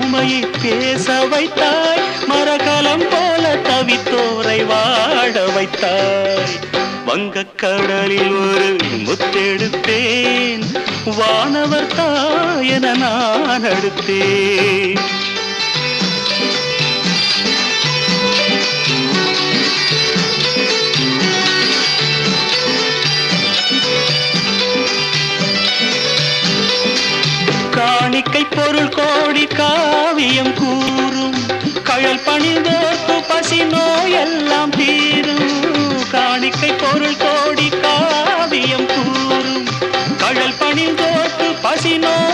ஊமையை பேச வைத்தாய், மரகலம் போல தவித்தோரை வாழ வைத்தாய். வங்கக்கடலில் ஒரு முத்தெடுத்தேன், வானவர் தாயென நான் அடுத்தேன். காணிக்கை பொருள் கோடி காவியம் கூறும், கழல் பணிந்தோர்க்கு பசி நோயெல்லாம் தீரும். காணிக்கை பொருள் கோடி காவியம் கூறும், கழல் பணிந்தோர்க்கு பசி நோய்